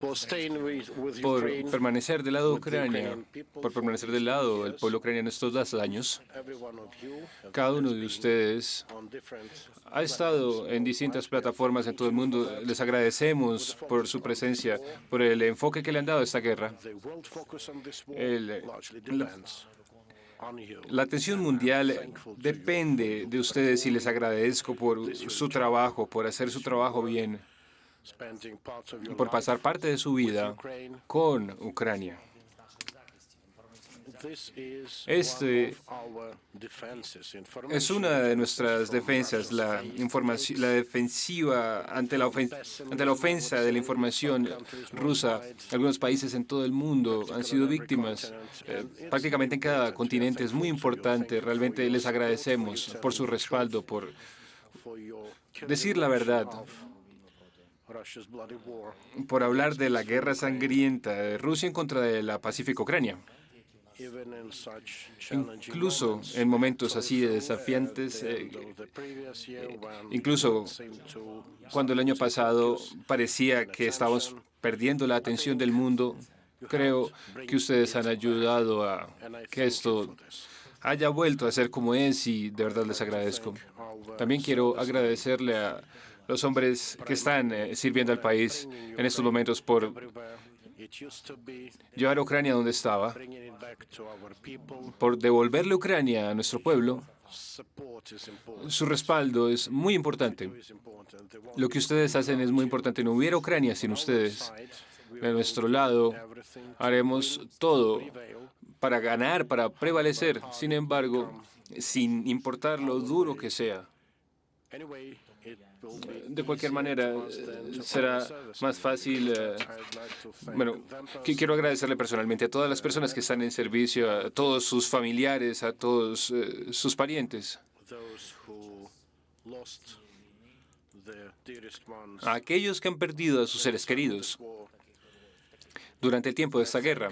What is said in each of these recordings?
por permanecer del lado de Ucrania, por permanecer del lado del pueblo ucraniano estos 2 años. Cada uno de ustedes ha estado en distintas plataformas en todo el mundo. Les agradecemos por su presencia, por el enfoque que le han dado a esta guerra. El- la atención mundial depende de ustedes y les agradezco por su trabajo, por hacer su trabajo bien, por pasar parte de su vida con Ucrania. Este es una de nuestras defensas, la defensiva ante la ofensa de la información rusa. Algunos países en todo el mundo han sido víctimas, prácticamente en cada continente. Es muy importante. Realmente les agradecemos por su respaldo, por decir la verdad, por hablar de la guerra sangrienta de Rusia en contra de la pacífica Ucrania. Incluso en momentos así de desafiantes, incluso cuando el año pasado parecía que estábamos perdiendo la atención del mundo, creo que ustedes han ayudado a que esto haya vuelto a ser como es y de verdad les agradezco. También quiero agradecerle a los hombres que están sirviendo al país en estos momentos por llevar a Ucrania donde estaba, por devolverle Ucrania a nuestro pueblo. Su respaldo es muy importante. Lo que ustedes hacen es muy importante. No hubiera Ucrania sin ustedes. De nuestro lado, haremos todo para ganar, para prevalecer. Sin embargo, sin importar lo duro que sea. De cualquier manera, será más fácil. Bueno, quiero agradecerle personalmente a todas las personas que están en servicio, a todos sus familiares, a todos sus parientes, a aquellos que han perdido a sus seres queridos durante el tiempo de esta guerra.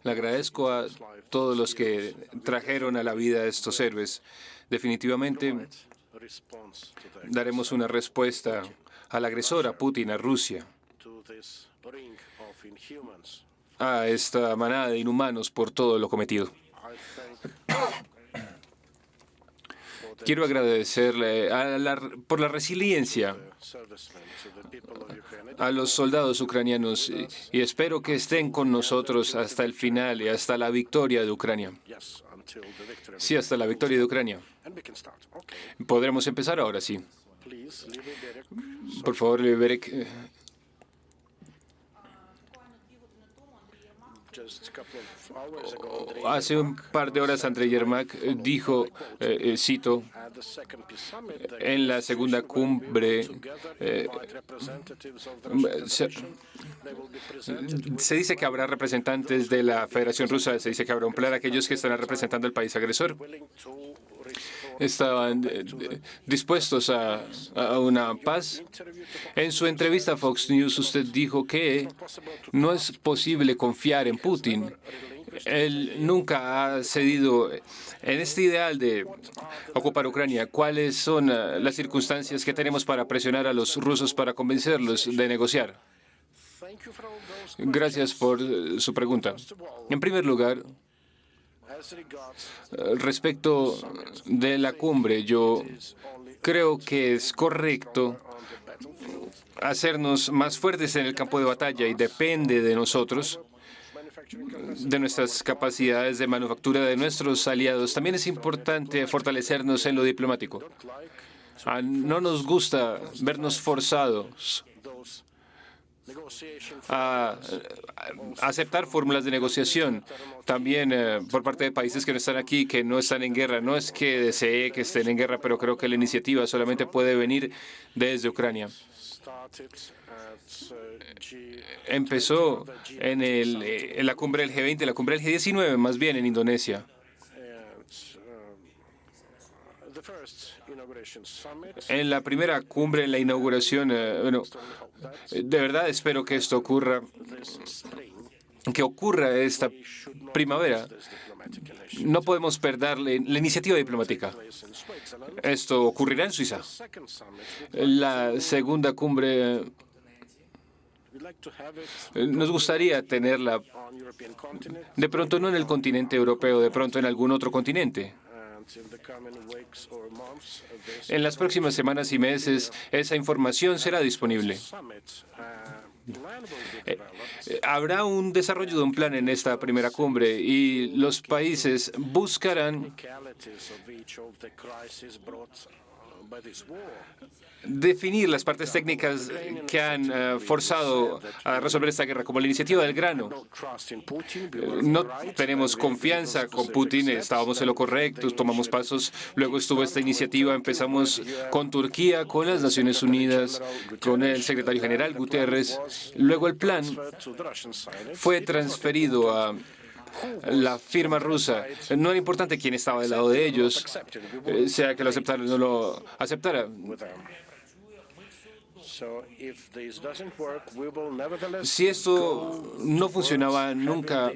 Le agradezco a todos los que trajeron a la vida a estos héroes. Definitivamente daremos una respuesta al agresor, a Putin, a Rusia, a esta manada de inhumanos por todo lo cometido. Quiero agradecerle por la resiliencia a los soldados ucranianos y espero que estén con nosotros hasta el final y hasta la victoria de Ucrania. Sí, hasta la victoria de Ucrania. Podremos empezar ahora, sí. Por favor, Liberec. Hace un par de horas Andrei Yermak dijo, cito, en la segunda cumbre se dice que habrá representantes de la Federación Rusa, se dice que habrá un plan, aquellos que estarán representando al país agresor. Estaban dispuestos a una paz. En su entrevista a Fox News, usted dijo que no es posible confiar en Putin. Él nunca ha cedido en este ideal de ocupar Ucrania. ¿Cuáles son las circunstancias que tenemos para presionar a los rusos para convencerlos de negociar? Gracias por su pregunta. En primer lugar, respecto de la cumbre, yo creo que es correcto hacernos más fuertes en el campo de batalla y depende de nosotros, de nuestras capacidades de manufactura, de nuestros aliados. También es importante fortalecernos en lo diplomático. No nos gusta vernos forzados a aceptar fórmulas de negociación, también por parte de países que no están aquí, que no están en guerra. No es que desee que estén en guerra, pero creo que la iniciativa solamente puede venir desde Ucrania. Empezó en la cumbre del G20, la cumbre del G19, más bien en Indonesia. En la primera cumbre, en la inauguración, de verdad espero que esto ocurra, que ocurra esta primavera. No podemos perder la iniciativa diplomática. Esto ocurrirá en Suiza. La segunda cumbre Nos gustaría tenerla, de pronto no en el continente europeo, de pronto en algún otro continente. En las próximas semanas y meses, esa información será disponible. Habrá un desarrollo de un plan en esta primera cumbre y los países buscarán definir las partes técnicas que han forzado a resolver esta guerra, como la iniciativa del grano. No tenemos confianza con Putin, estábamos en lo correcto, tomamos pasos, luego estuvo esta iniciativa, empezamos con Turquía, con las Naciones Unidas, con el secretario general Guterres. Luego el plan fue transferido a la firma rusa. No era importante quién estaba del lado de ellos, sea que lo aceptara o no lo aceptara. Si esto no funcionaba, nunca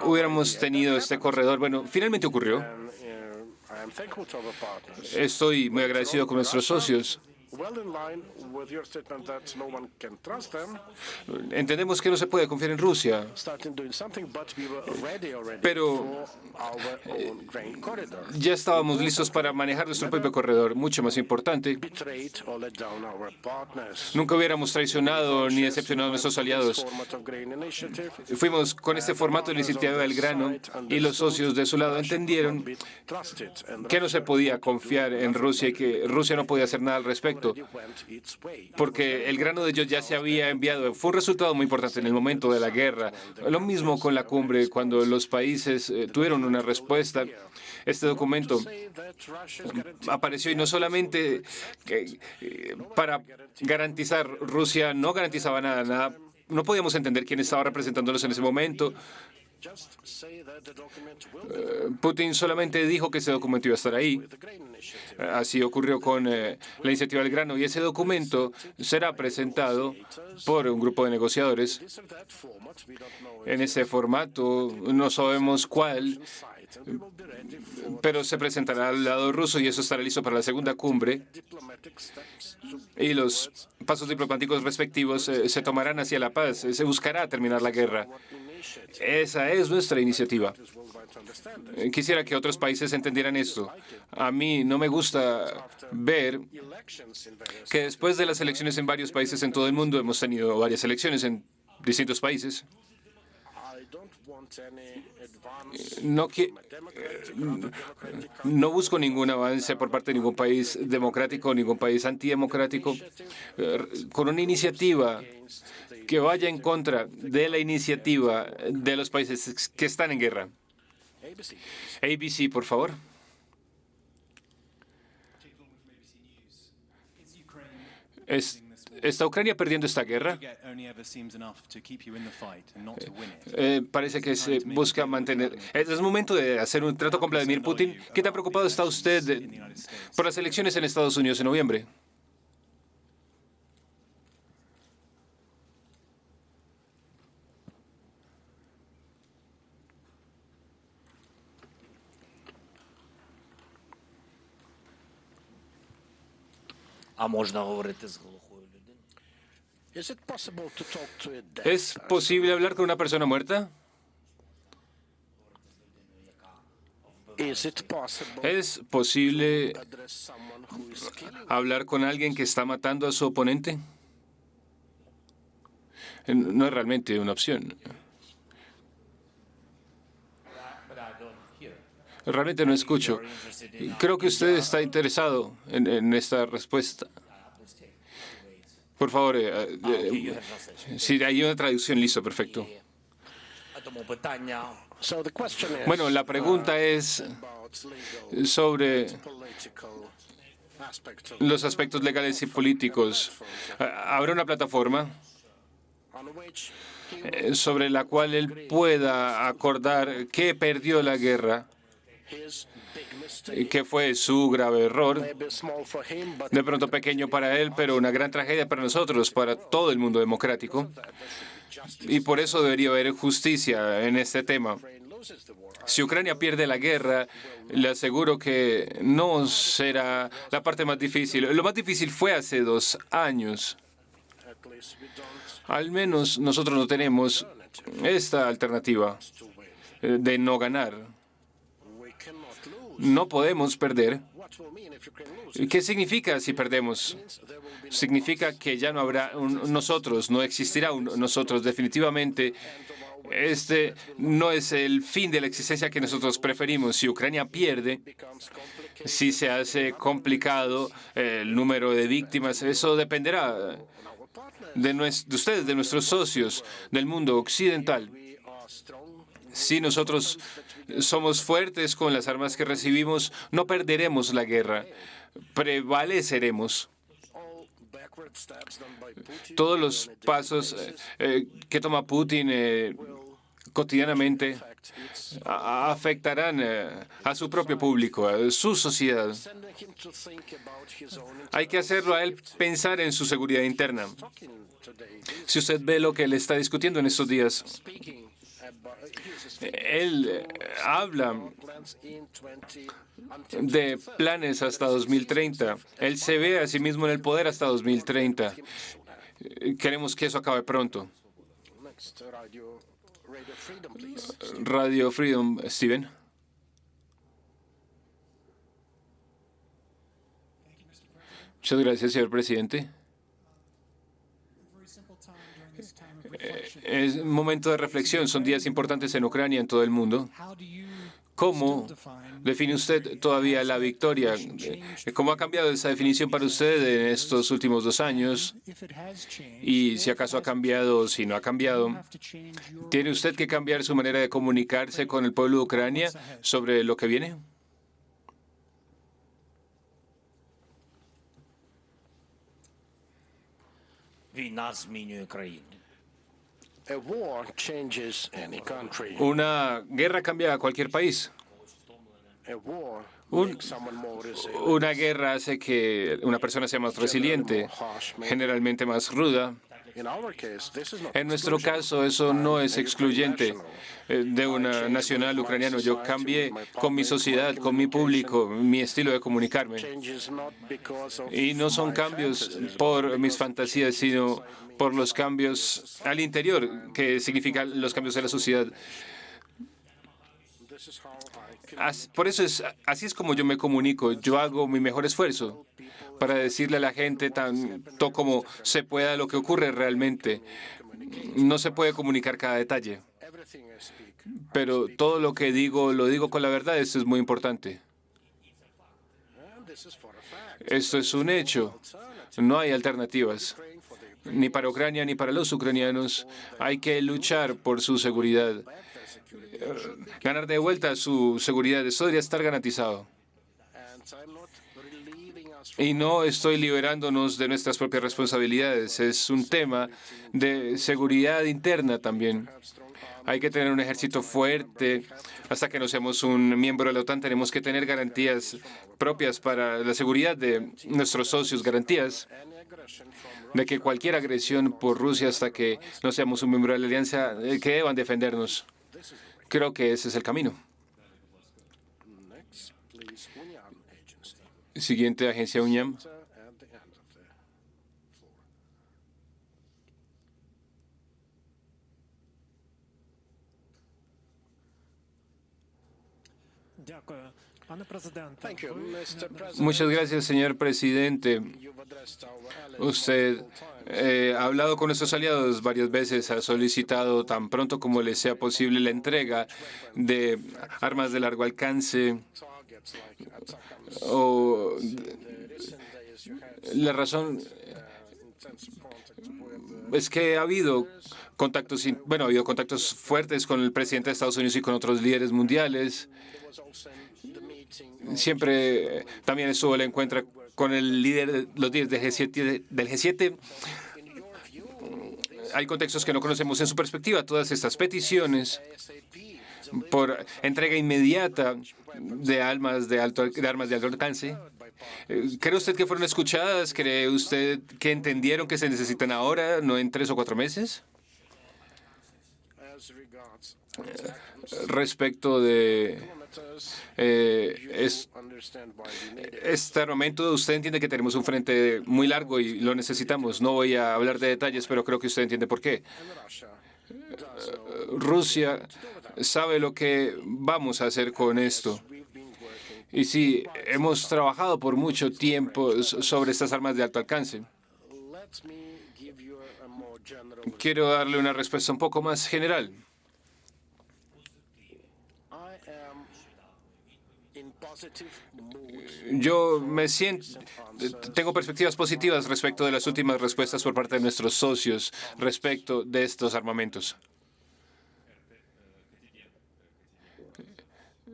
hubiéramos tenido este corredor. Bueno, finalmente ocurrió. Estoy muy agradecido con nuestros socios. Entendemos que no se puede confiar en Rusia, pero ya estábamos listos para manejar nuestro propio corredor, mucho más importante. Nunca hubiéramos traicionado ni decepcionado a nuestros aliados. Fuimos con este formato de la iniciativa del grano y los socios de su lado entendieron que no se podía confiar en Rusia y que Rusia no podía hacer nada al respecto, porque el grano de ellos ya se había enviado. Fue un resultado muy importante en el momento de la guerra. Lo mismo con la cumbre, cuando los países tuvieron una respuesta. Este documento apareció y no solamente para garantizar, Rusia no garantizaba nada, no podíamos entender quién estaba representándolos en ese momento. Putin solamente dijo que ese documento iba a estar ahí. Así ocurrió con la iniciativa del grano y ese documento será presentado por un grupo de negociadores. En ese formato, no sabemos cuál, pero se presentará al lado ruso y eso estará listo para la segunda cumbre. Y los pasos diplomáticos respectivos se tomarán hacia la paz. Se buscará terminar la guerra. Esa es nuestra iniciativa. Quisiera que otros países entendieran esto. A mí no me gusta ver que después de las elecciones en varios países en todo el mundo, hemos tenido varias elecciones en distintos países. No busco ningún avance por parte de ningún país democrático o ningún país antidemocrático con una iniciativa que vaya en contra de la iniciativa de los países que están en guerra. ABC, por favor. ¿Está Ucrania perdiendo esta guerra? Parece que se busca mantener. Es momento de hacer un trato con Vladimir Putin. ¿Qué tan preocupado está usted por las elecciones en Estados Unidos en noviembre? ¿Es posible hablar con una persona muerta? ¿Es posible hablar con alguien que está matando a su oponente? No es realmente una opción. Realmente no escucho. Creo que usted está interesado en esta respuesta. Por favor, si hay una traducción, listo, perfecto. Bueno, la pregunta es sobre los aspectos legales y políticos. ¿Habrá una plataforma sobre la cual él pueda acordar que perdió la guerra, que fue su grave error, de pronto pequeño para él, pero una gran tragedia para nosotros, para todo el mundo democrático? Y por eso debería haber justicia en este tema. Si Ucrania pierde la guerra, le aseguro que no será la parte más difícil. Lo más difícil fue hace 2 años. Al menos nosotros no tenemos esta alternativa de no ganar. No podemos perder. ¿Qué significa si perdemos? Significa que ya no habrá un nosotros, no existirá un nosotros. Definitivamente, este no es el fin de la existencia que nosotros preferimos. Si Ucrania pierde, si se hace complicado el número de víctimas, eso dependerá de ustedes, de nuestros socios, del mundo occidental. Si nosotros somos fuertes con las armas que recibimos, no perderemos la guerra, prevaleceremos. Todos los pasos que toma Putin cotidianamente afectarán a su propio público, a su sociedad. Hay que hacerlo a él pensar en su seguridad interna. Si usted ve lo que él está discutiendo en estos días, él habla de planes hasta 2030. Él se ve a sí mismo en el poder hasta 2030. Queremos que eso acabe pronto. Radio Freedom, Steven. Muchas gracias, señor presidente. Es un momento de reflexión. Son días importantes en Ucrania y en todo el mundo. ¿Cómo define usted todavía la victoria? ¿Cómo ha cambiado esa definición para usted en estos últimos 2 años? Y si acaso ha cambiado o si no ha cambiado, ¿tiene usted que cambiar su manera de comunicarse con el pueblo de Ucrania sobre lo que viene? Una guerra cambia a cualquier país. Una guerra hace que una persona sea más resiliente, generalmente más ruda. En nuestro caso, eso no es excluyente de un nacional ucraniano. Yo cambié con mi sociedad, con mi público, mi estilo de comunicarme. Y no son cambios por mis fantasías, sino por los cambios al interior, que significan los cambios de la sociedad. Por eso así es como yo me comunico. Yo hago mi mejor esfuerzo para decirle a la gente tanto como se pueda lo que ocurre realmente. No se puede comunicar cada detalle, pero todo lo que digo, lo digo con la verdad. Esto es muy importante. Esto es un hecho. No hay alternativas, ni para Ucrania ni para los ucranianos. Hay que luchar por su seguridad. Ganar de vuelta su seguridad, eso debería estar garantizado. Y no estoy liberándonos de nuestras propias responsabilidades. Es un tema de seguridad interna también. Hay que tener un ejército fuerte. Hasta que no seamos un miembro de la OTAN, tenemos que tener garantías propias para la seguridad de nuestros socios, garantías de que cualquier agresión por Rusia hasta que no seamos un miembro de la alianza, que deban defendernos. Creo que ese es el camino. Siguiente agencia UNIAM. Muchas gracias, señor presidente. Usted ha hablado con nuestros aliados varias veces, ha solicitado tan pronto como le sea posible la entrega de armas de largo alcance. La razón es que ha habido contactos, ha habido contactos fuertes con el presidente de Estados Unidos y con otros líderes mundiales. Siempre también estuvo el encuentro con los líderes del G7. Hay contextos que no conocemos en su perspectiva. Todas estas peticiones por entrega inmediata de armas de alto alcance, ¿cree usted que fueron escuchadas? ¿Cree usted que entendieron que se necesitan ahora, no en 3 o 4 meses? respecto de este armamento, usted entiende que tenemos un frente muy largo y lo necesitamos. No voy a hablar de detalles, pero creo que usted entiende por qué. Rusia sabe lo que vamos a hacer con esto. Y sí, hemos trabajado por mucho tiempo sobre estas armas de alto alcance. Quiero darle una respuesta un poco más general. Yo tengo perspectivas positivas respecto de las últimas respuestas por parte de nuestros socios respecto de estos armamentos.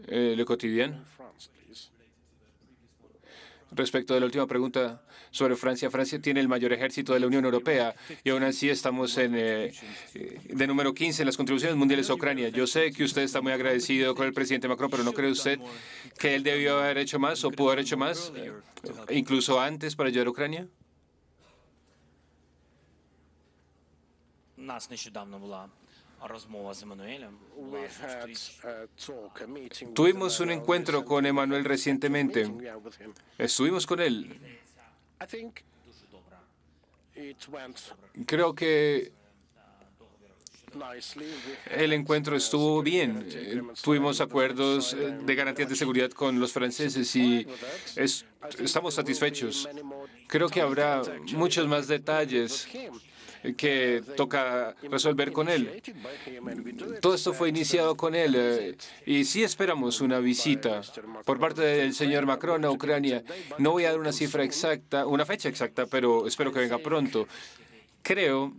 Le Quotidien. Respecto de la última pregunta sobre Francia, Francia tiene el mayor ejército de la Unión Europea y aún así estamos de número 15 en las contribuciones mundiales a Ucrania. Yo sé que usted está muy agradecido con el presidente Macron, pero ¿no cree usted que él debió haber hecho más o pudo haber hecho más, incluso antes, para ayudar a Ucrania? Tuvimos un encuentro con Emmanuel recientemente. Estuvimos con él. Creo que el encuentro estuvo bien. Tuvimos acuerdos de garantías de seguridad con los franceses y estamos satisfechos. Creo que habrá muchos más detalles que toca resolver con él. Todo esto fue iniciado con él y sí esperamos una visita por parte del señor Macron a Ucrania. No voy a dar una cifra exacta, una fecha exacta, pero espero que venga pronto. Creo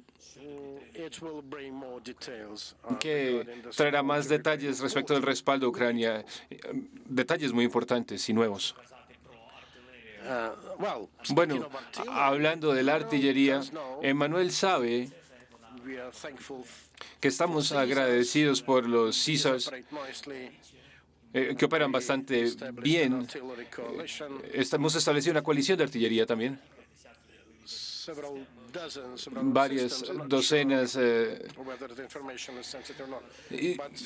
que traerá más detalles respecto del respaldo a Ucrania, detalles muy importantes y nuevos. Bueno, hablando de la artillería, Emmanuel sabe que estamos agradecidos por los CISAs que operan bastante bien. Hemos establecido una coalición de artillería también. Varias docenas.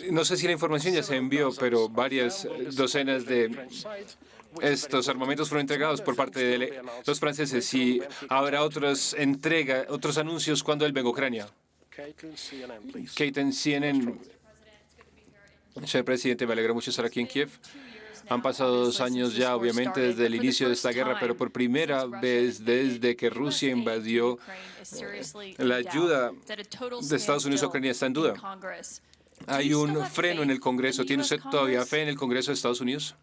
No sé si la información ya se envió, pero varias docenas de estos armamentos fueron entregados por parte de los franceses y habrá otros anuncios cuando él venga a Ucrania. Kate, CNN. Señor presidente, me alegra mucho estar aquí en Kiev. Han pasado 2 años ya, obviamente, desde el inicio de esta guerra, pero por primera vez desde que Rusia invadió, la ayuda de Estados Unidos a Ucrania está en duda. Hay un freno en el Congreso. ¿Tiene usted todavía fe en el Congreso de Estados Unidos?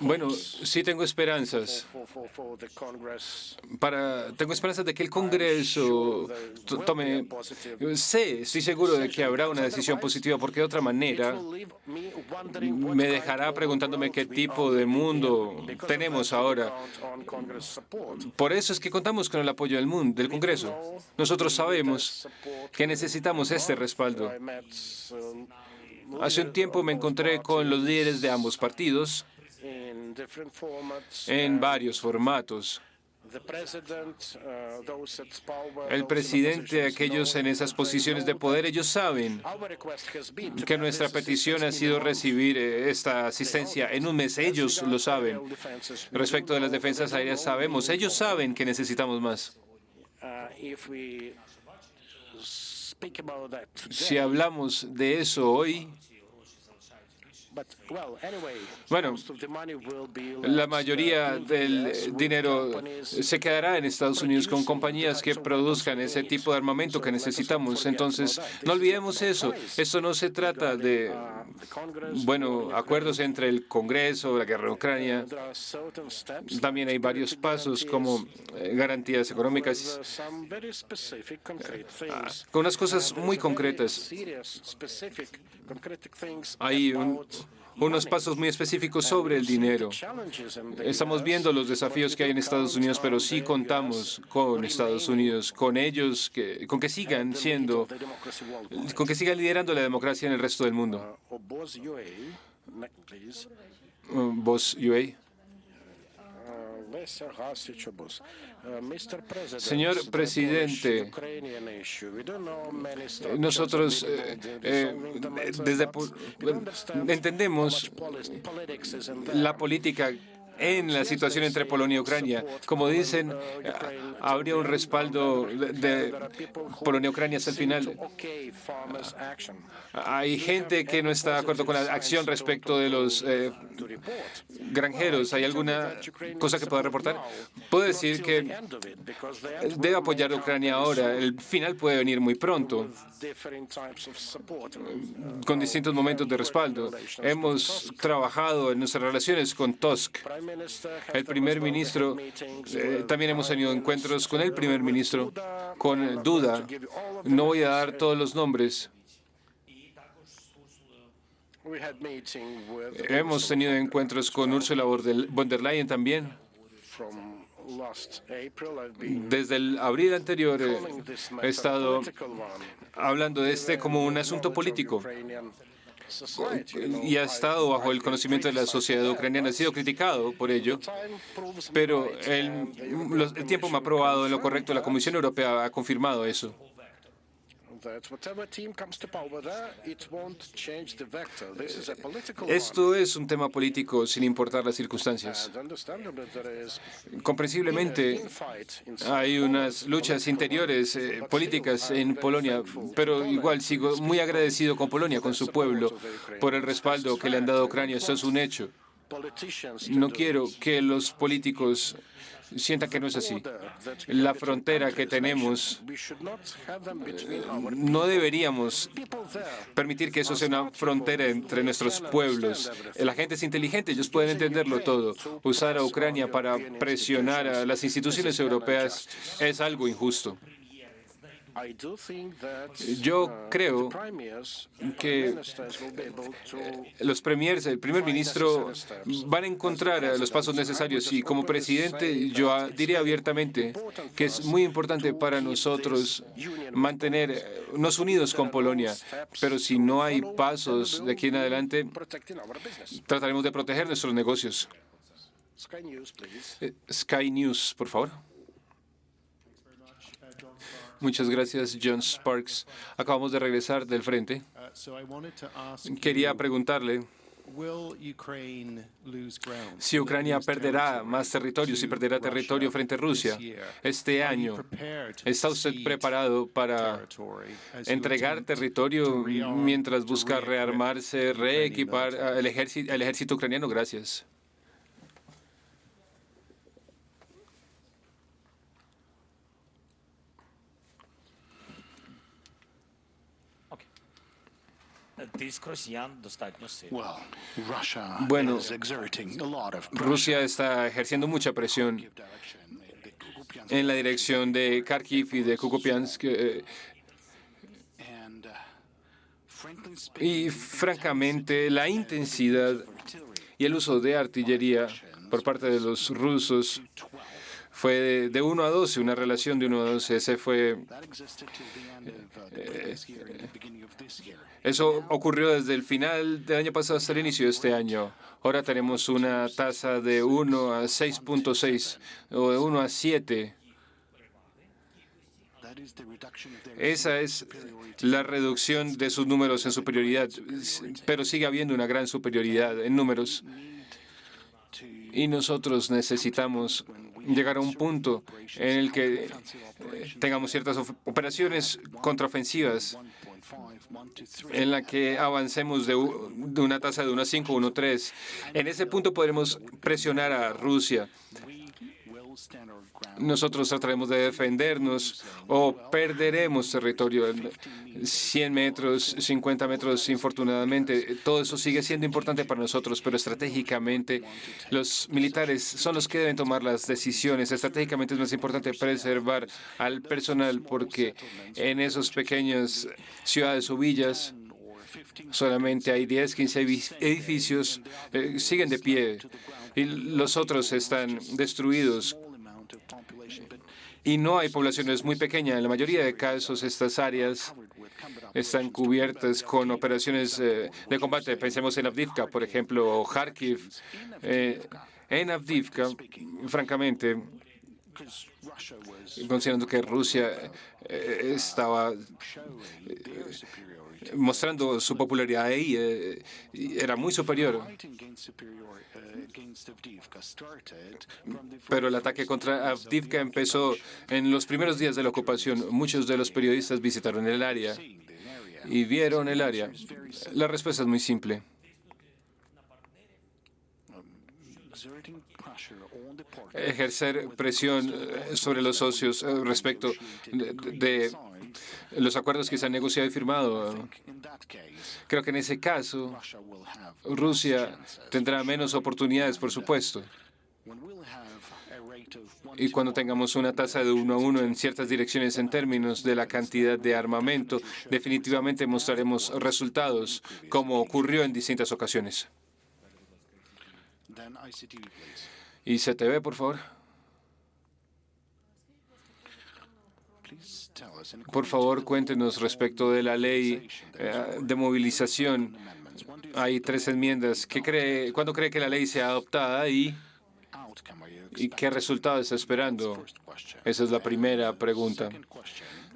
Bueno, sí tengo esperanzas. Tengo esperanzas de que el Congreso tome. Estoy seguro de que habrá una decisión positiva, porque de otra manera me dejará preguntándome qué tipo de mundo tenemos ahora. Por eso es que contamos con el apoyo del Congreso. Nosotros sabemos que necesitamos este respaldo. Hace un tiempo me encontré con los líderes de ambos partidos en varios formatos. El presidente, aquellos en esas posiciones de poder, ellos saben que nuestra petición ha sido recibir esta asistencia en un mes. Ellos lo saben. Respecto de las defensas aéreas, sabemos. Ellos saben que necesitamos más. Si hablamos de eso hoy, bueno, la mayoría del dinero se quedará en Estados Unidos con compañías que produzcan ese tipo de armamento que necesitamos. Entonces, no olvidemos eso. Esto no se trata de, acuerdos entre el Congreso, la guerra en Ucrania. También hay varios pasos como garantías económicas, con unas cosas muy concretas. Hay unos pasos muy específicos sobre el dinero. Estamos viendo los desafíos que hay en Estados Unidos, pero sí contamos con Estados Unidos, con ellos, con que sigan liderando la democracia en el resto del mundo. Voz UA. Señor presidente, nosotros entendemos la política en la situación entre Polonia y Ucrania. Como dicen, habría un respaldo de Polonia y Ucrania hasta el final. Hay gente que no está de acuerdo con la acción respecto de los granjeros. ¿Hay alguna cosa que pueda reportar? Puedo decir que debe apoyar a Ucrania ahora. El final puede venir muy pronto, con distintos momentos de respaldo. Hemos trabajado en nuestras relaciones con Tusk, el primer ministro. También hemos tenido encuentros con el primer ministro, con Duda. No voy a dar todos los nombres. Hemos tenido encuentros con Ursula von der Leyen también. Desde el abril anterior he estado hablando de como un asunto político y ha estado bajo el conocimiento de la sociedad ucraniana. Ha sido criticado por ello, pero el tiempo me ha probado en lo correcto. La Comisión Europea ha confirmado eso. Esto es un tema político sin importar las circunstancias. Comprensiblemente, hay unas luchas interiores políticas en Polonia, pero igual sigo muy agradecido con Polonia, con su pueblo, por el respaldo que le han dado a Ucrania. Esto es un hecho. No quiero que los políticos sientan que no es así. La frontera que tenemos, no deberíamos permitir que eso sea una frontera entre nuestros pueblos. La gente es inteligente, ellos pueden entenderlo todo. Usar a Ucrania para presionar a las instituciones europeas es algo injusto. Yo creo que los premiers, el primer ministro, van a encontrar los pasos necesarios y como presidente yo diría abiertamente que es muy importante para nosotros mantenernos unidos con Polonia, pero si no hay pasos de aquí en adelante, trataremos de proteger nuestros negocios. Sky News, por favor. Muchas gracias, John Sparks. Acabamos de regresar del frente. Quería preguntarle si Ucrania perderá más territorio, si perderá territorio frente a Rusia este año. ¿Está usted preparado para entregar territorio mientras busca rearmarse, reequipar al ejército ucraniano? Gracias. Bueno, Rusia está ejerciendo mucha presión en la dirección de Kharkiv y de Kukupiansk. Y francamente, la intensidad y el uso de artillería por parte de los rusos fue de 1 a 12, una relación de 1 a 12. Eso ocurrió desde el final del año pasado hasta el inicio de este año. Ahora tenemos una tasa de 1 a 6.6 o de 1 a 7. Esa es la reducción de sus números en superioridad, pero sigue habiendo una gran superioridad en números. Y nosotros necesitamos llegar a un punto en el que tengamos ciertas operaciones contraofensivas en la que avancemos de una tasa de 1 a 5, 1 a 3. En ese punto podremos presionar a Rusia. Nosotros trataremos de defendernos o perderemos territorio. 100 metros, 50 metros, infortunadamente. Todo eso sigue siendo importante para nosotros, pero estratégicamente los militares son los que deben tomar las decisiones. Estratégicamente es más importante preservar al personal porque en esas pequeñas ciudades o villas solamente hay 10, 15 edificios, siguen de pie y los otros están destruidos. Y no hay poblaciones muy pequeñas. En la mayoría de casos, estas áreas están cubiertas con operaciones de combate. Pensemos en Avdiivka, por ejemplo, o Kharkiv. En Avdiivka, francamente, considerando que Rusia estaba mostrando su popularidad ahí, era muy superior. Pero el ataque contra Avdiivka empezó en los primeros días de la ocupación. Muchos de los periodistas visitaron el área y vieron el área. La respuesta es muy simple. Ejercer presión sobre los socios respecto de los acuerdos que se han negociado y firmado. Creo que en ese caso Rusia tendrá menos oportunidades, por supuesto. Y cuando tengamos una tasa de 1-1 en ciertas direcciones en términos de la cantidad de armamento, definitivamente mostraremos resultados, como ocurrió en distintas ocasiones. ICTV, por favor. Por favor, cuéntenos respecto de la ley de movilización. Hay 3 enmiendas. ¿Cuándo cree que la ley sea adoptada y qué resultado está esperando? Esa es la primera pregunta.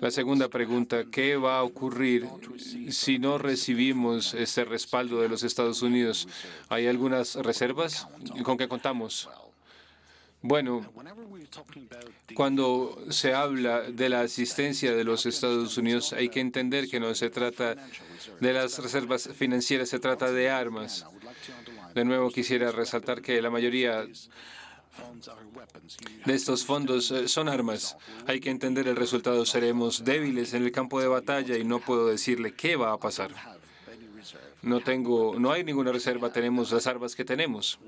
La segunda pregunta, ¿qué va a ocurrir si no recibimos este respaldo de los Estados Unidos? ¿Hay algunas reservas? ¿Con qué contamos? Bueno, cuando se habla de la asistencia de los Estados Unidos, hay que entender que no se trata de las reservas financieras, se trata de armas. De nuevo, quisiera resaltar que la mayoría de estos fondos son armas. Hay que entender el resultado. Seremos débiles en el campo de batalla y no puedo decirle qué va a pasar. No hay ninguna reserva, tenemos las armas que tenemos.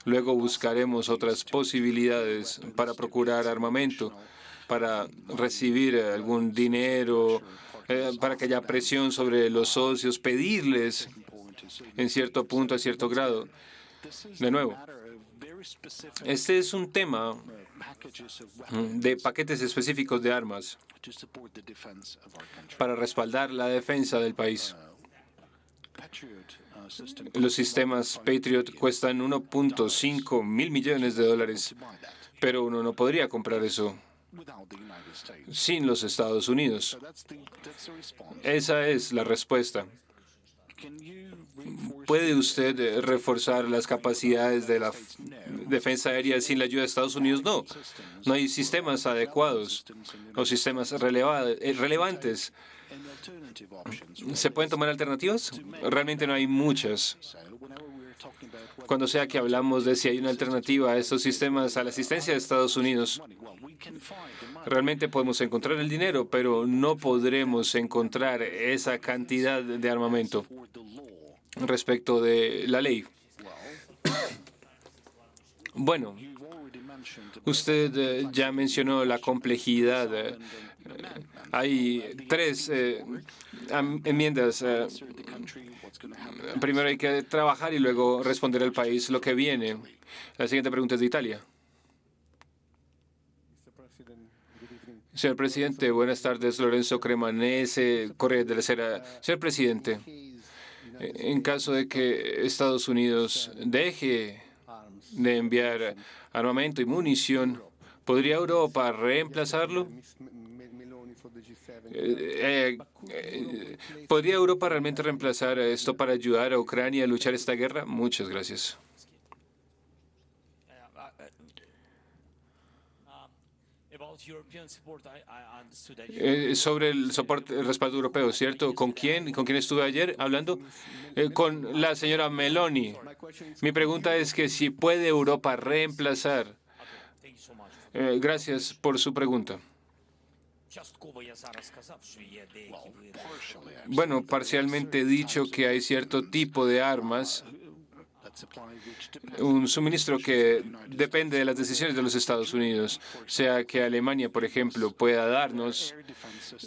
Luego buscaremos otras posibilidades para procurar armamento, para recibir algún dinero, para que haya presión sobre los socios, pedirles en cierto punto, a cierto grado. De nuevo, este es un tema de paquetes específicos de armas para respaldar la defensa del país. Los sistemas Patriot cuestan 1.5 mil millones de dólares, pero uno no podría comprar eso sin los Estados Unidos. Esa es la respuesta. ¿Puede usted reforzar las capacidades de la defensa aérea sin la ayuda de Estados Unidos? No. No hay sistemas adecuados o sistemas relevantes. ¿Se pueden tomar alternativas? Realmente no hay muchas. Cuando sea que hablamos de si hay una alternativa a estos sistemas, a la asistencia de Estados Unidos, realmente podemos encontrar el dinero, pero no podremos encontrar esa cantidad de armamento respecto de la ley. Bueno, usted ya mencionó la complejidad. Hay 3 enmiendas. Primero hay que trabajar y luego responder al país lo que viene. La siguiente pregunta es de Italia. Señor presidente, buenas tardes. Lorenzo Cremonese, Corriere della Sera. Señor presidente, en caso de que Estados Unidos deje de enviar armamento y munición, ¿podría Europa reemplazarlo? ¿Podría Europa realmente reemplazar esto para ayudar a Ucrania a luchar esta guerra? Muchas gracias. Sobre el soporte, el respaldo europeo, ¿cierto? ¿Con quién? ¿Con quién estuve ayer hablando? Con la señora Meloni. Mi pregunta es que si puede Europa reemplazar. Gracias por su pregunta. Bueno, parcialmente he dicho que hay cierto tipo de armas, un suministro que depende de las decisiones de los Estados Unidos, sea que Alemania, por ejemplo, pueda darnos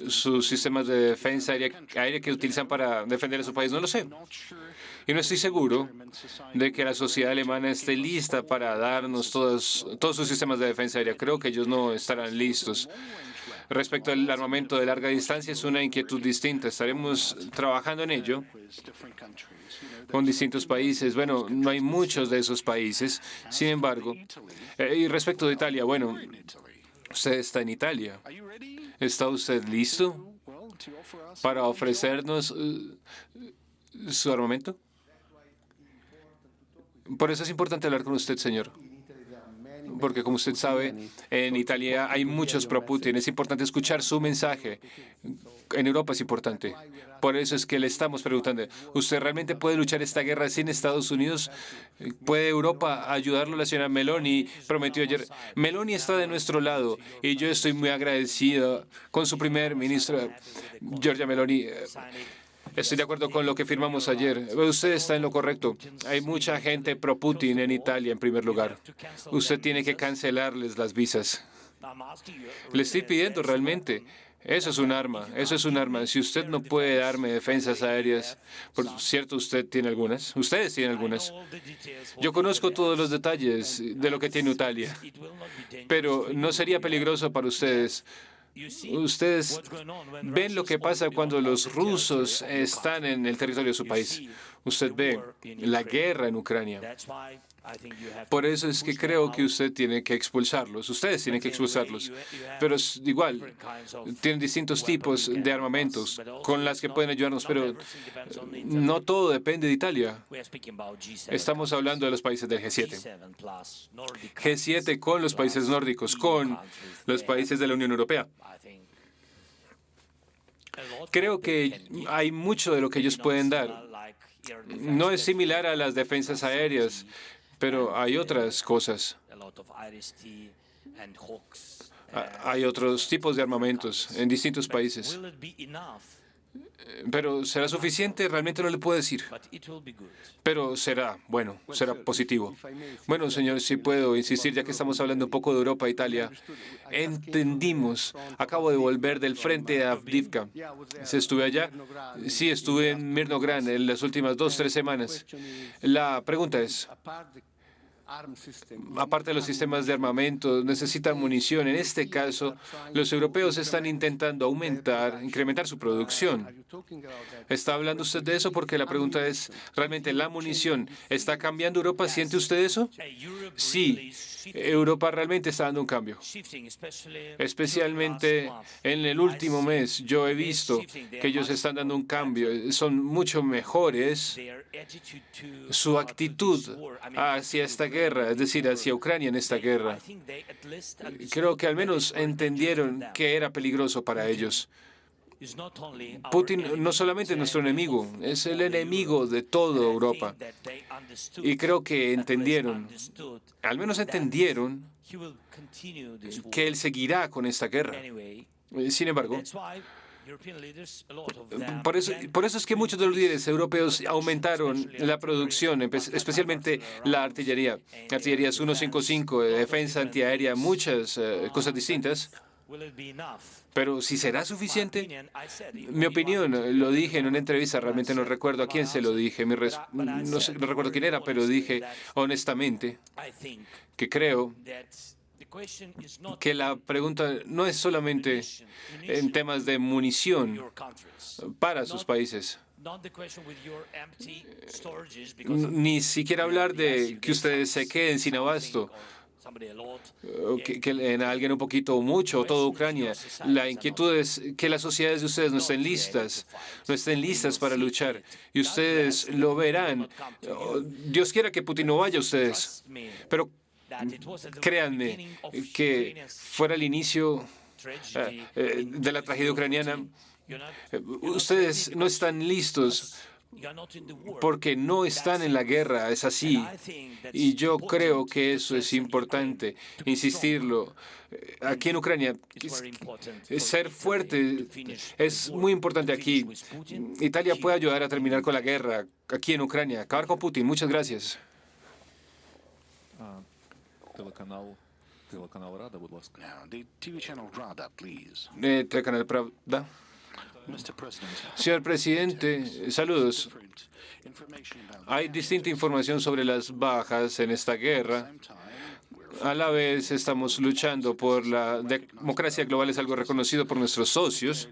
sus sistemas de defensa aérea que utilizan para defender a su país, no lo sé. Y no estoy seguro de que la sociedad alemana esté lista para darnos todos sus sistemas de defensa aérea. Creo que ellos no estarán listos. Respecto al armamento de larga distancia, es una inquietud distinta. Estaremos trabajando en ello con distintos países. Bueno, no hay muchos de esos países. Sin embargo, y respecto de Italia, bueno, usted está en Italia. ¿Está usted listo para ofrecernos su armamento? Por eso es importante hablar con usted, señor. Porque, como usted sabe, en Italia hay muchos pro-Putin. Es importante escuchar su mensaje. En Europa es importante. Por eso es que le estamos preguntando, ¿usted realmente puede luchar esta guerra sin Estados Unidos? ¿Puede Europa ayudarlo? La señora Meloni prometió ayer. Meloni está de nuestro lado y yo estoy muy agradecido con su primer ministro, Giorgia Meloni. Estoy de acuerdo con lo que firmamos ayer. Usted está en lo correcto. Hay mucha gente pro-Putin en Italia, en primer lugar. Usted tiene que cancelarles las visas. Le estoy pidiendo realmente. Eso es un arma. Eso es un arma. Si usted no puede darme defensas aéreas, por cierto, usted tiene algunas. Ustedes tienen algunas. Yo conozco todos los detalles de lo que tiene Italia. Pero no sería peligroso para ustedes. Ustedes ven lo que pasa cuando los rusos están en el territorio de su país. Usted ve la guerra en Ucrania. Por eso es que creo que usted tiene que expulsarlos. Ustedes tienen que expulsarlos. Pero es igual, tienen distintos tipos de armamentos con las que pueden ayudarnos, pero no todo depende de Italia. Estamos hablando de los países del G7. G7 con los países nórdicos, con los países de la Unión Europea. Creo que hay mucho de lo que ellos pueden dar. No es similar a las defensas aéreas, pero hay otras cosas. Hay otros tipos de armamentos en distintos países. Pero ¿será suficiente? Realmente no le puedo decir. Pero será, bueno, será positivo. Bueno, señor, si puedo insistir, ya que estamos hablando un poco de Europa e Italia, entendimos, acabo de volver del frente de Avdiivka. ¿Estuve allá? Sí, estuve en Mirnograd en las últimas 2-3 semanas. La pregunta es, aparte de los sistemas de armamento, necesitan munición. En este caso, los europeos están intentando incrementar su producción. ¿Está hablando usted de eso? Porque la pregunta es, ¿realmente la munición está cambiando Europa? ¿Siente usted eso? Sí, Europa realmente está dando un cambio. Especialmente en el último mes, yo he visto que ellos están dando un cambio. Son mucho mejores. Su actitud hacia esta guerra, es decir, hacia Ucrania en esta guerra, creo que al menos entendieron que era peligroso para ellos. Putin no solamente es nuestro enemigo, es el enemigo de toda Europa. Y creo que entendieron, al menos entendieron, que él seguirá con esta guerra. Sin embargo, por eso es que muchos de los líderes europeos aumentaron la producción, especialmente la artillería. Artillería 155, defensa antiaérea, muchas cosas distintas. Pero si será suficiente, mi opinión, lo dije en una entrevista, realmente no recuerdo a quién se lo dije, no recuerdo quién era, pero dije honestamente que creo que la pregunta no es solamente en temas de munición para sus países. Ni siquiera hablar de que ustedes se queden sin abasto, que en alguien un poquito o mucho, o toda Ucrania. La inquietud es que las sociedades de ustedes no estén listas para luchar. Y ustedes lo verán. Dios quiera que Putin no vaya a ustedes. Pero créanme que fuera el inicio de la tragedia ucraniana, ustedes no están listos porque no están en la guerra, es así. Y yo creo que eso es importante, insistirlo. Aquí en Ucrania, ser fuerte es muy importante aquí. Italia puede ayudar a terminar con la guerra aquí en Ucrania, acabar con Putin. Muchas gracias. Телеканал Правда. Señor presidente, saludos. Hay distinta información sobre las bajas en esta guerra. a la vez estamos luchando por la democracia global, es algo reconocido por nuestros socios,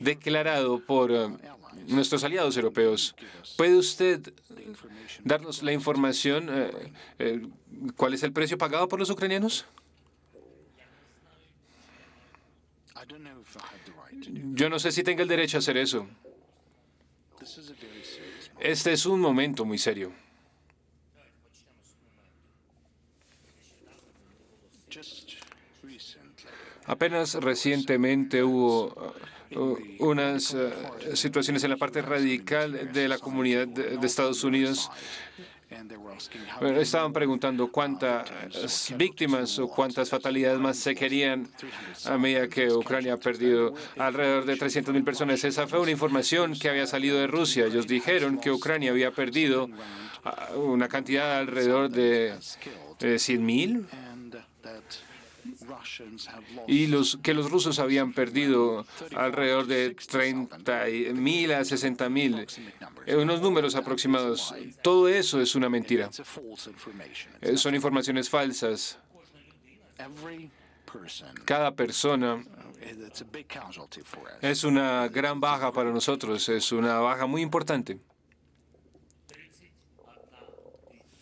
declarado por nuestros aliados europeos. ¿Puede usted darnos la información? ¿Cuál es el precio pagado por los ucranianos? Yo no sé si tenga el derecho a hacer eso. Este es un momento muy serio. Apenas recientemente hubo unas situaciones en la parte radical de la comunidad de Estados Unidos. Estaban preguntando cuántas víctimas o cuántas fatalidades más se querían a medida que Ucrania ha perdido alrededor de 300.000 personas. Esa fue una información que había salido de Rusia. Ellos dijeron que Ucrania había perdido una cantidad alrededor de 100.000 y que los rusos habían perdido alrededor de 30.000 a 60.000, unos números aproximados. Todo eso es una mentira. Son informaciones falsas. Cada persona es una gran baja para nosotros, es una baja muy importante.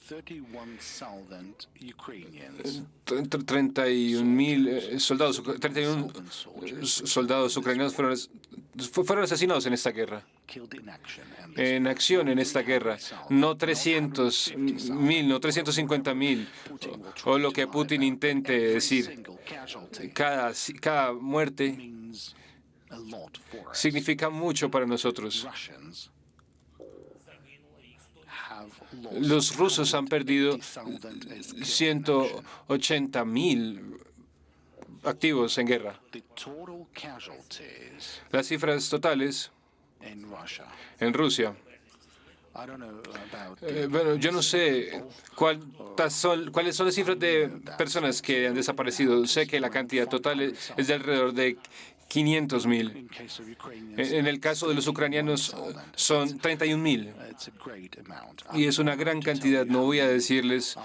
31.000 soldados, 31 soldados ucranianos fueron asesinados en esta guerra. En acción en esta guerra, no 300.000, no 350.000, o lo que Putin intente decir. Cada muerte significa mucho para nosotros. Los rusos han perdido 180.000 activos en guerra. Las cifras totales en Rusia. Bueno, yo no sé cuáles son las cifras de personas que han desaparecido. Sé que la cantidad total es de alrededor de 500.000. En el caso de los ucranianos son 31.000. Y es una gran cantidad. No voy a decirles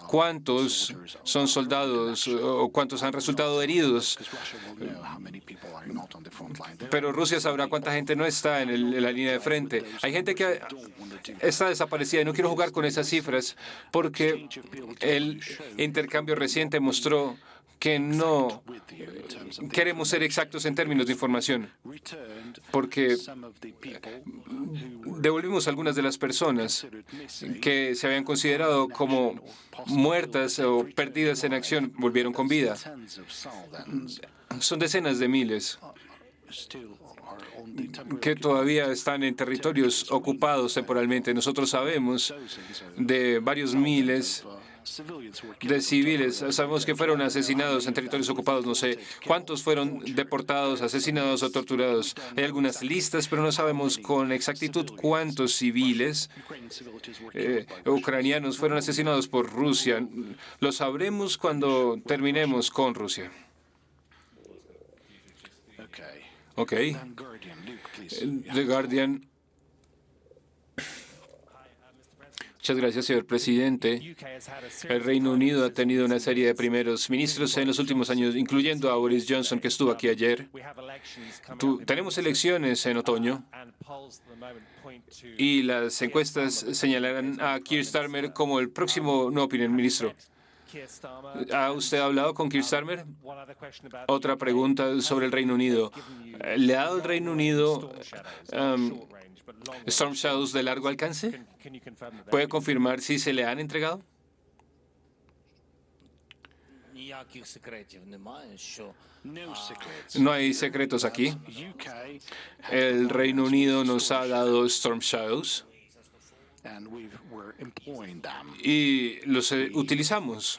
cuántos son soldados o cuántos han resultado heridos. Pero Rusia sabrá cuánta gente no está en la línea de frente. Hay gente que está desaparecida y no quiero jugar con esas cifras porque el intercambio reciente mostró que no queremos ser exactos en términos de información, porque devolvimos a algunas de las personas que se habían considerado como muertas o perdidas en acción, volvieron con vida. Son decenas de miles que todavía están en territorios ocupados temporalmente. Nosotros sabemos de varios miles de civiles. Sabemos que fueron asesinados en territorios ocupados. No sé cuántos fueron deportados, asesinados o torturados. Hay algunas listas, pero no sabemos con exactitud cuántos civiles ucranianos fueron asesinados por Rusia. Lo sabremos cuando terminemos con Rusia. Ok. The Guardian. Muchas gracias, señor presidente. El Reino Unido ha tenido una serie de primeros ministros en los últimos años, incluyendo a Boris Johnson, que estuvo aquí ayer. Tenemos elecciones en otoño y las encuestas señalarán a Keir Starmer como el próximo nuevo primer ministro. ¿Ha usted hablado con Keir Starmer? Otra pregunta sobre el Reino Unido. ¿Le ha dado el Reino Unido Storm Shadows de largo alcance? ¿Puede confirmar si se le han entregado? No hay secretos aquí. El Reino Unido nos ha dado Storm Shadows y los utilizamos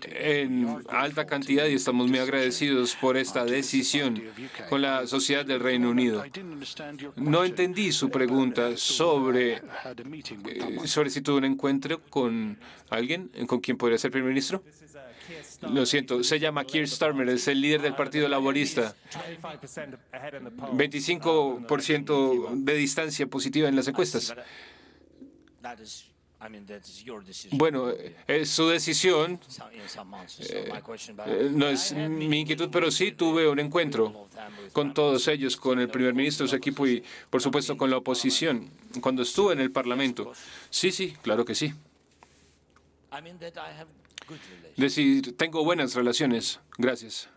en alta cantidad y estamos muy agradecidos por esta decisión con la sociedad del Reino Unido. No entendí su pregunta sobre si tuvo un encuentro con alguien, con quien podría ser primer ministro. Lo siento, se llama Keir Starmer, es el líder del Partido Laborista. 25% de distancia positiva en las encuestas. Bueno, es su decisión. No es mi inquietud, pero sí tuve un encuentro con todos ellos, con el primer ministro, su equipo y, por supuesto, con la oposición, cuando estuve en el Parlamento. Sí, sí, claro que sí. Decir, tengo buenas relaciones. Gracias.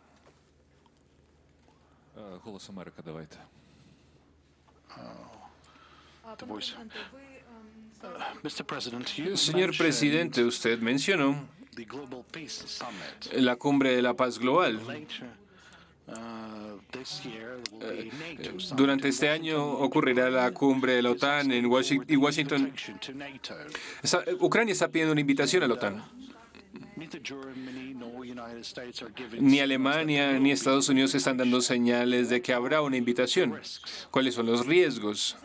Señor presidente, usted mencionó la cumbre de la paz global. Durante este año ocurrirá la cumbre de la OTAN en Washington. Ucrania está pidiendo una invitación a la OTAN. Ni Alemania ni Estados Unidos están dando señales de que habrá una invitación. ¿Cuáles son los riesgos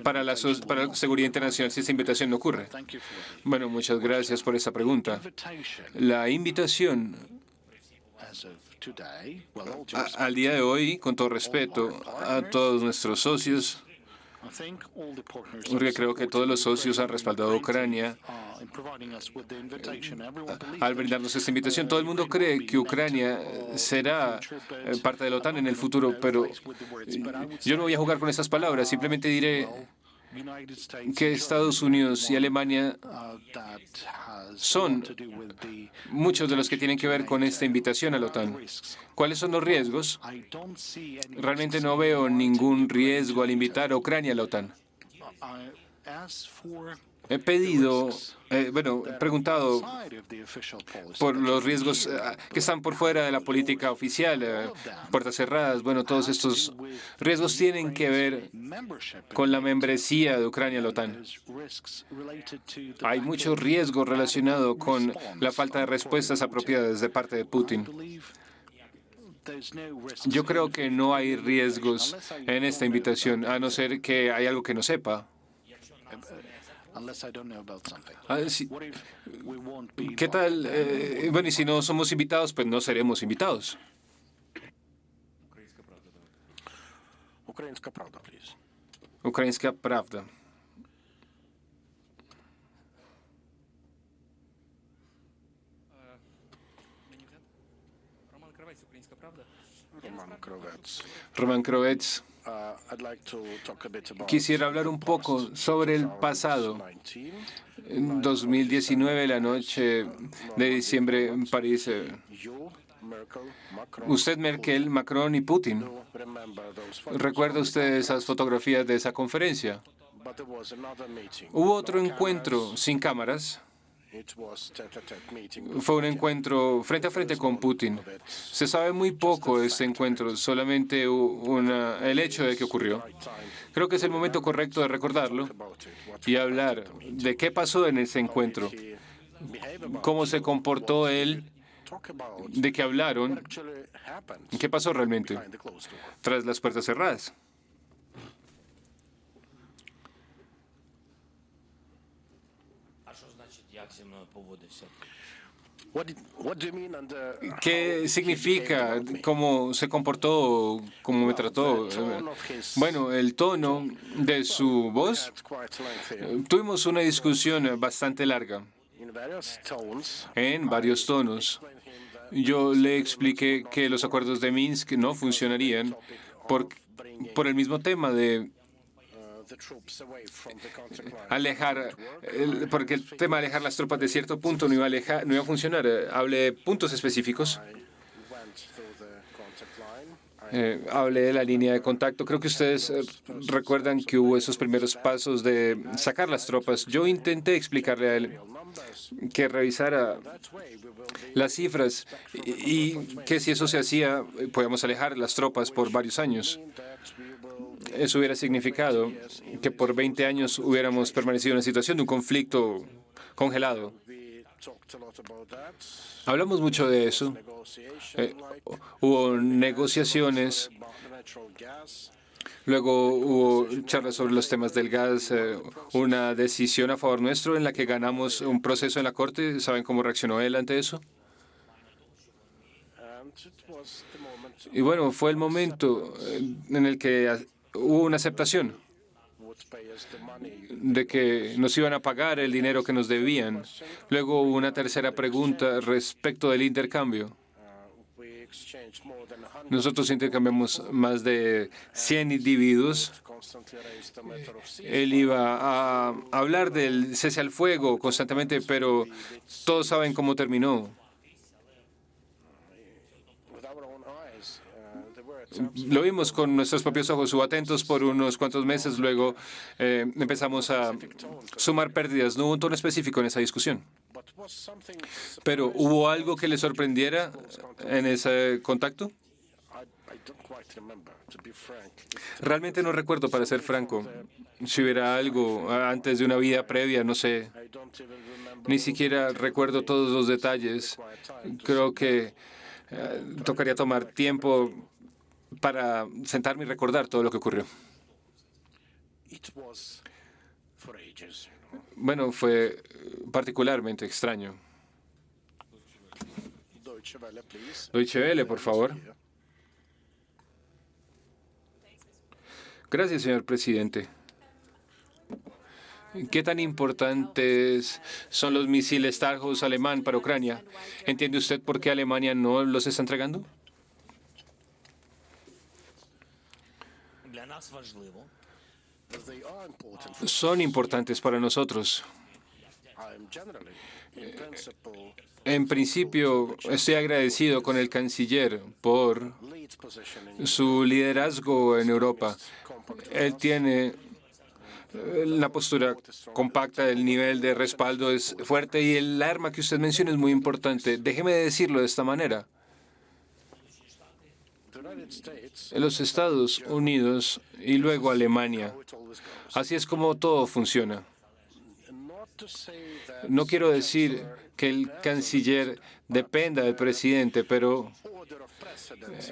para la seguridad internacional si esta invitación no ocurre? Bueno, muchas gracias por esa pregunta. La invitación al día de hoy, con todo respeto a todos nuestros socios, porque creo que todos los socios han respaldado a Ucrania al brindarnos esta invitación. Todo el mundo cree que Ucrania será parte de la OTAN en el futuro, pero yo no voy a jugar con esas palabras. Simplemente diré que Estados Unidos y Alemania son muchos de los que tienen que ver con esta invitación a la OTAN. ¿Cuáles son los riesgos? Realmente no veo ningún riesgo al invitar a Ucrania a la OTAN. He preguntado por los riesgos que están por fuera de la política oficial, puertas cerradas. Bueno, todos estos riesgos tienen que ver con la membresía de Ucrania a la OTAN. Hay mucho riesgo relacionado con la falta de respuestas apropiadas de parte de Putin. Yo creo que no hay riesgos en esta invitación, a no ser que hay algo que no sepa. Sí. ¿Qué tal? Bueno, y si no somos invitados, pues no seremos invitados. Ukrainska Pravda. Roman Krovets. Quisiera hablar un poco sobre el pasado. En 2019, la noche de diciembre en París, usted, Merkel, Macron y Putin. ¿Recuerda usted esas fotografías de esa conferencia? Hubo otro encuentro sin cámaras. Fue un encuentro frente a frente con Putin. Se sabe muy poco de este encuentro, solamente el hecho de que ocurrió. Creo que es el momento correcto de recordarlo y hablar de qué pasó en ese encuentro, cómo se comportó él, de qué hablaron, qué pasó realmente tras las puertas cerradas. ¿Qué significa cómo se comportó, cómo me trató? Bueno, el tono de su voz. Tuvimos una discusión bastante larga, en varios tonos. Yo le expliqué que los acuerdos de Minsk no funcionarían por el mismo tema de porque el tema de alejar las tropas de cierto punto no iba a funcionar. Hablé de puntos específicos. Hablé de la línea de contacto. Creo que ustedes recuerdan que hubo esos primeros pasos de sacar las tropas. Yo intenté explicarle a él que revisara las cifras y que si eso se hacía, podíamos alejar las tropas por varios años. Eso hubiera significado que por 20 años hubiéramos permanecido en una situación de un conflicto congelado. Hablamos mucho de eso. Hubo negociaciones. Luego hubo charlas sobre los temas del gas, una decisión a favor nuestro en la que ganamos un proceso en la Corte. ¿Saben cómo reaccionó él ante eso? Y bueno, fue el momento en el que hubo una aceptación de que nos iban a pagar el dinero que nos debían. Luego hubo una tercera pregunta respecto del intercambio. Nosotros intercambiamos más de 100 individuos. Él iba a hablar del cese al fuego constantemente, pero todos saben cómo terminó. Lo vimos con nuestros propios ojos, estuvo atentos por unos cuantos meses, luego empezamos a sumar pérdidas. No hubo un tono específico en esa discusión. Pero, ¿hubo algo que le sorprendiera en ese contacto? Realmente no recuerdo, para ser franco. Si hubiera algo antes de una vida previa, no sé. Ni siquiera recuerdo todos los detalles. Creo que tocaría tomar tiempo para sentarme y recordar todo lo que ocurrió. Bueno, fue particularmente extraño. Deutsche Welle, por favor. Gracias, señor presidente. ¿Qué tan importantes son los misiles Taurus alemán para Ucrania? ¿Entiende usted por qué Alemania no los está entregando? Son importantes para nosotros. En principio, estoy agradecido con el canciller por su liderazgo en Europa. Él tiene la postura compacta, el nivel de respaldo es fuerte y el arma que usted menciona es muy importante. Déjeme decirlo de esta manera. Los Estados Unidos y luego Alemania. Así es como todo funciona. No quiero decir que el canciller dependa del presidente, pero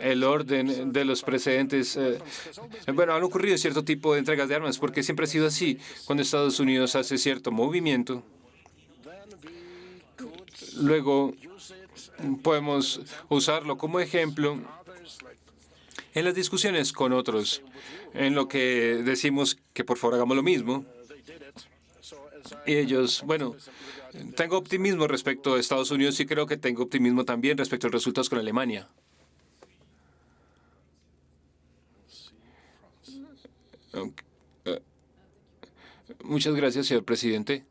el orden de los precedentes. Bueno, han ocurrido cierto tipo de entregas de armas porque siempre ha sido así. Cuando Estados Unidos hace cierto movimiento, luego podemos usarlo como ejemplo en las discusiones con otros, en lo que decimos que por favor hagamos lo mismo. Y ellos, bueno, tengo optimismo respecto a Estados Unidos y creo que tengo optimismo también respecto a los resultados con Alemania. Muchas gracias, señor presidente.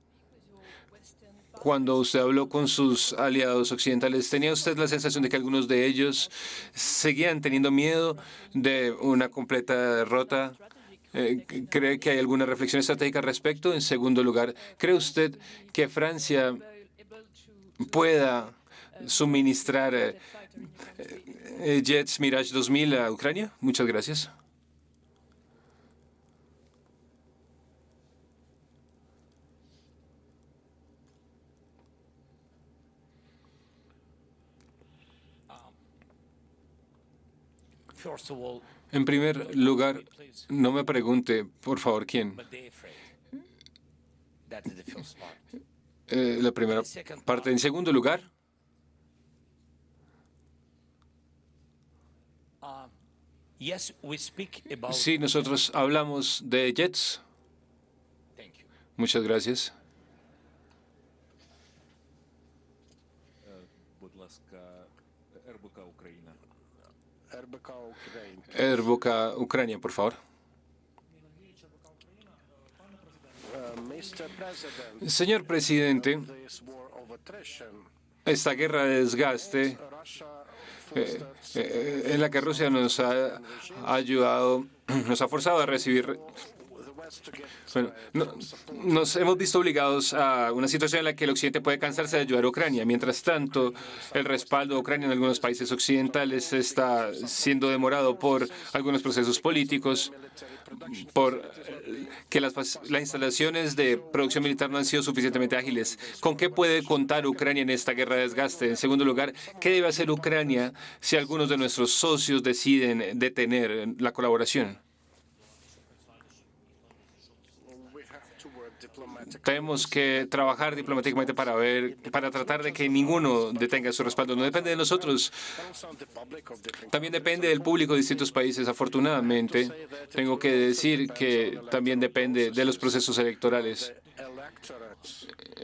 Cuando usted habló con sus aliados occidentales, ¿tenía usted la sensación de que algunos de ellos seguían teniendo miedo de una completa derrota? ¿Cree que hay alguna reflexión estratégica al respecto? En segundo lugar, ¿cree usted que Francia pueda suministrar jets Mirage 2000 a Ucrania? Muchas gracias. En primer lugar, no me pregunte, por favor, quién. La primera parte. En segundo lugar, sí, nosotros hablamos de jets. Muchas gracias. RBK Ucrania, por favor. Señor presidente, esta guerra de desgaste en la que Rusia nos ha ayudado, nos ha forzado a recibir. Bueno, nos hemos visto obligados a una situación en la que el Occidente puede cansarse de ayudar a Ucrania. Mientras tanto, el respaldo a Ucrania en algunos países occidentales está siendo demorado por algunos procesos políticos, por que las instalaciones de producción militar no han sido suficientemente ágiles. ¿Con qué puede contar Ucrania en esta guerra de desgaste? En segundo lugar, ¿qué debe hacer Ucrania si algunos de nuestros socios deciden detener la colaboración? Tenemos que trabajar diplomáticamente para tratar de que ninguno detenga su respaldo. No depende de nosotros. También depende del público de distintos países. Afortunadamente, tengo que decir que también depende de los procesos electorales,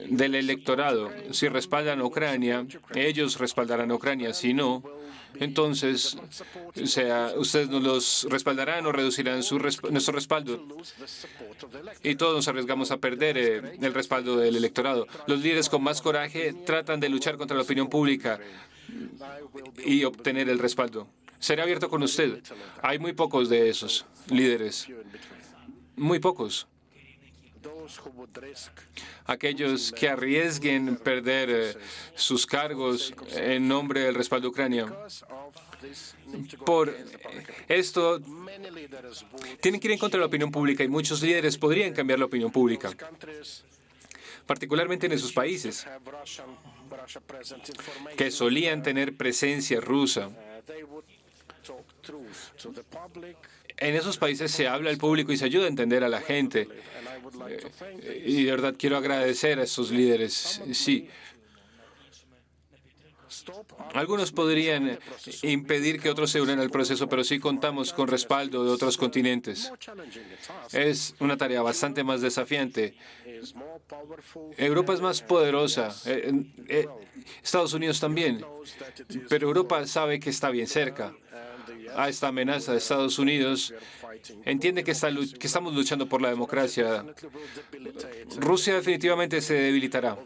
del electorado. Si respaldan a Ucrania, ellos respaldarán a Ucrania. Si no, entonces, ustedes nos los respaldarán o reducirán nuestro respaldo. Y todos nos arriesgamos a perder el respaldo del electorado. Los líderes con más coraje tratan de luchar contra la opinión pública y obtener el respaldo. Seré abierto con usted. Hay muy pocos de esos líderes. Muy pocos. Aquellos que arriesguen perder sus cargos en nombre del respaldo a Ucrania. Por esto, tienen que ir en contra de la opinión pública y muchos líderes podrían cambiar la opinión pública, particularmente en esos países que solían tener presencia rusa. En esos países se habla al público y se ayuda a entender a la gente. Y de verdad quiero agradecer a esos líderes. Sí. Algunos podrían impedir que otros se unan al proceso, pero sí contamos con respaldo de otros continentes. Es una tarea bastante más desafiante. Europa es más poderosa, Estados Unidos también, pero Europa sabe que está bien cerca a esta amenaza de Estados Unidos. Entiende que estamos luchando por la democracia. Rusia definitivamente se debilitará.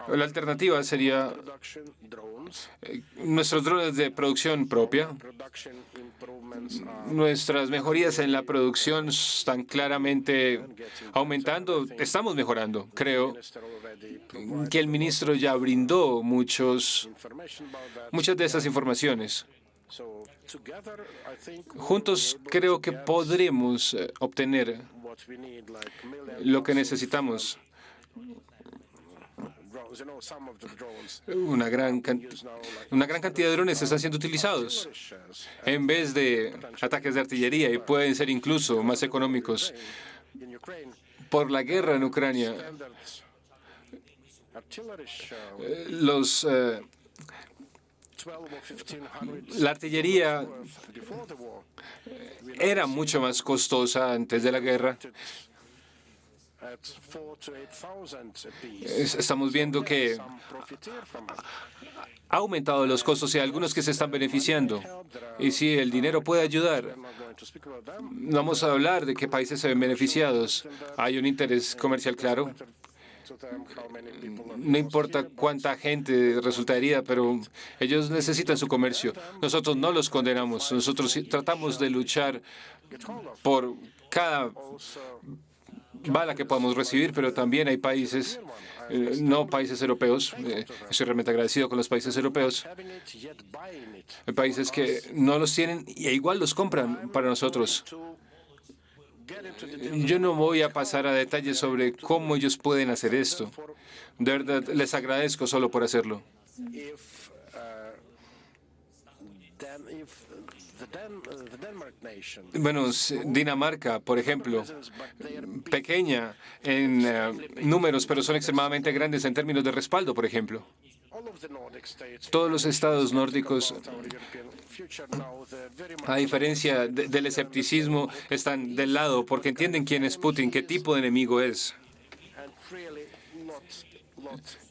La alternativa sería nuestros drones de producción propia. Nuestras mejorías en la producción están claramente aumentando. Estamos mejorando. Creo que el ministro ya brindó muchas de esas informaciones. Juntos creo que podremos obtener lo que necesitamos. Una gran cantidad de drones están siendo utilizados en vez de ataques de artillería y pueden ser incluso más económicos. Por la guerra en Ucrania, la artillería era mucho más costosa antes de la guerra. Estamos viendo que ha aumentado los costos y hay algunos que se están beneficiando. Y si el dinero puede ayudar, vamos a hablar de qué países se ven beneficiados. Hay un interés comercial claro. No importa cuánta gente resulta herida, pero ellos necesitan su comercio. Nosotros no los condenamos. Nosotros tratamos de luchar por cada bala que podamos recibir, pero también hay países, no países europeos. Estoy realmente agradecido con los países europeos. Hay países que no los tienen e igual los compran para nosotros. Yo no voy a pasar a detalles sobre cómo ellos pueden hacer esto. De verdad, les agradezco solo por hacerlo. Bueno, Dinamarca, por ejemplo, pequeña en números, pero son extremadamente grandes en términos de respaldo, por ejemplo. Todos los estados nórdicos, a diferencia del escepticismo, están del lado porque entienden quién es Putin, qué tipo de enemigo es.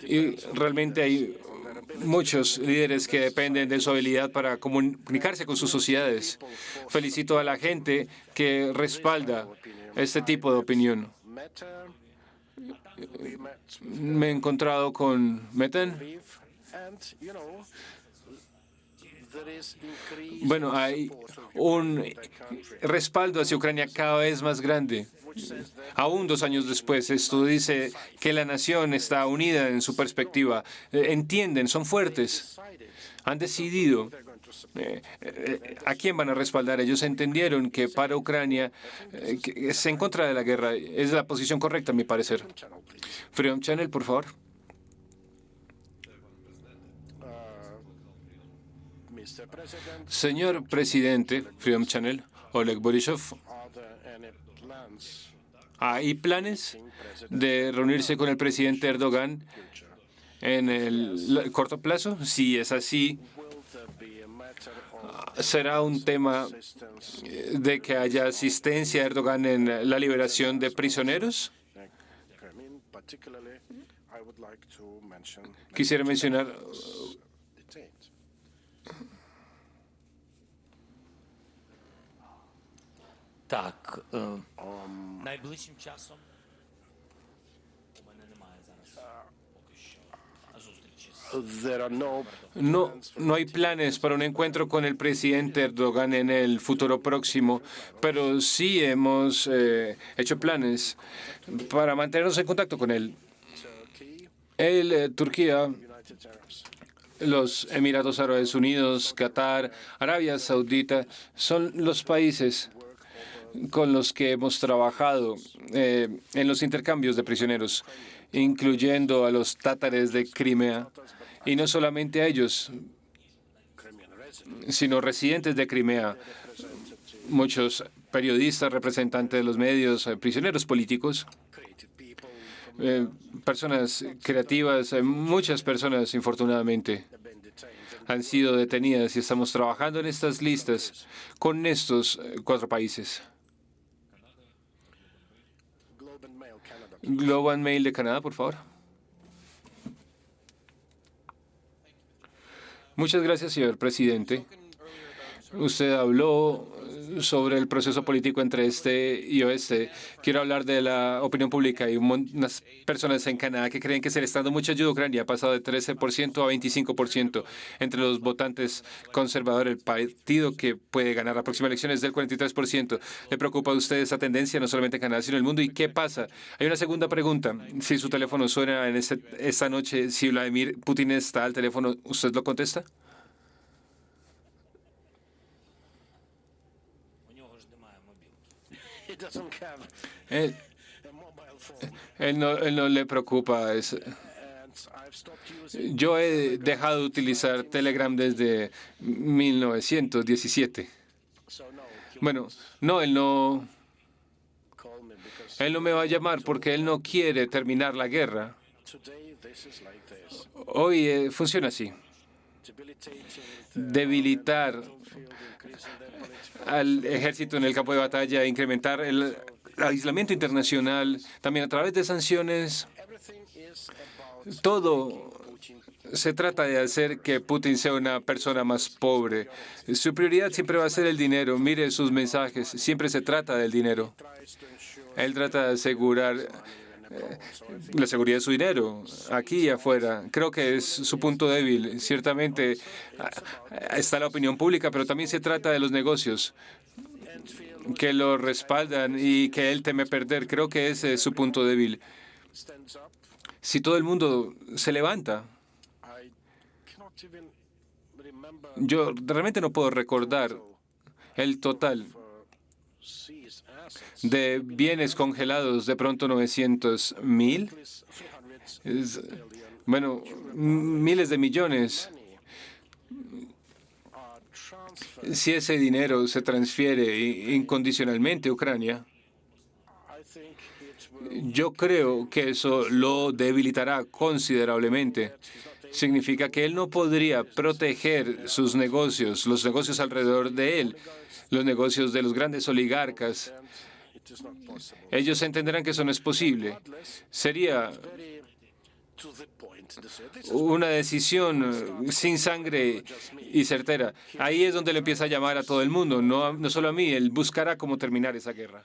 Y realmente hay muchos líderes que dependen de su habilidad para comunicarse con sus sociedades. Felicito a la gente que respalda este tipo de opinión. Me he encontrado con Metin. Bueno, hay un respaldo hacia Ucrania cada vez más grande. Aún 2 años después, esto dice que la nación está unida en su perspectiva. Entienden, son fuertes. Han decidido a quién van a respaldar. Ellos entendieron que para Ucrania que es en contra de la guerra. Es la posición correcta, a mi parecer. Freedom Channel, por favor. Señor presidente, Freedom Channel, Oleg Borisov, ¿Hay planes de reunirse con el presidente Erdogan en el corto plazo? Si es así, ¿será un tema de que haya asistencia a Erdogan en la liberación de prisioneros? Quisiera mencionar Так, найближчим часом у мене немає зараз поки що зустрічі No hay planes para un encuentro con el presidente Erdogan en el futuro próximo, pero sí hemos hecho planes para mantenernos en contacto con él. Turquía, los Emiratos Árabes Unidos, Qatar, Arabia Saudita son los países con los que hemos trabajado en los intercambios de prisioneros, incluyendo a los tátares de Crimea, y no solamente a ellos, sino residentes de Crimea, muchos periodistas, representantes de los medios, prisioneros políticos, personas creativas, muchas personas, infortunadamente, han sido detenidas y estamos trabajando en estas listas con estos 4 países. Globe and Mail de Canadá, por favor. Muchas gracias, señor presidente. Usted habló sobre el proceso político entre este y oeste. Quiero hablar de la opinión pública. Hay unas personas en Canadá que creen que se le está dando mucha ayuda a Ucrania. Ha pasado de 13% a 25% entre los votantes conservadores. El partido que puede ganar la próxima elección es del 43%. ¿Le preocupa a usted esa tendencia, no solamente en Canadá, sino en el mundo? ¿Y qué pasa? Hay una segunda pregunta. Si su teléfono suena en esta noche, si Vladimir Putin está al teléfono, ¿usted lo contesta? Él no le preocupa eso. Yo he dejado de utilizar Telegram desde 1917. Bueno, no, él no me va a llamar porque él no quiere terminar la guerra. Hoy funciona así. Debilitar al ejército en el campo de batalla, incrementar el aislamiento internacional, también a través de sanciones. Todo se trata de hacer que Putin sea una persona más pobre. Su prioridad siempre va a ser el dinero. Mire sus mensajes, siempre se trata del dinero. Él trata de asegurar la seguridad de su dinero, aquí y afuera. Creo que es su punto débil. Ciertamente está la opinión pública, pero también se trata de los negocios que lo respaldan y que él teme perder. Creo que ese es su punto débil. Si todo el mundo se levanta, yo realmente no puedo recordar el total de bienes congelados, de pronto 900.000. Bueno, miles de millones. Si ese dinero se transfiere incondicionalmente a Ucrania, yo creo que eso lo debilitará considerablemente. Significa que él no podría proteger sus negocios, los negocios alrededor de él, los negocios de los grandes oligarcas. Ellos entenderán que eso no es posible. Sería una decisión sin sangre y certera. Ahí es donde le empieza a llamar a todo el mundo, no solo a mí. Él buscará cómo terminar esa guerra.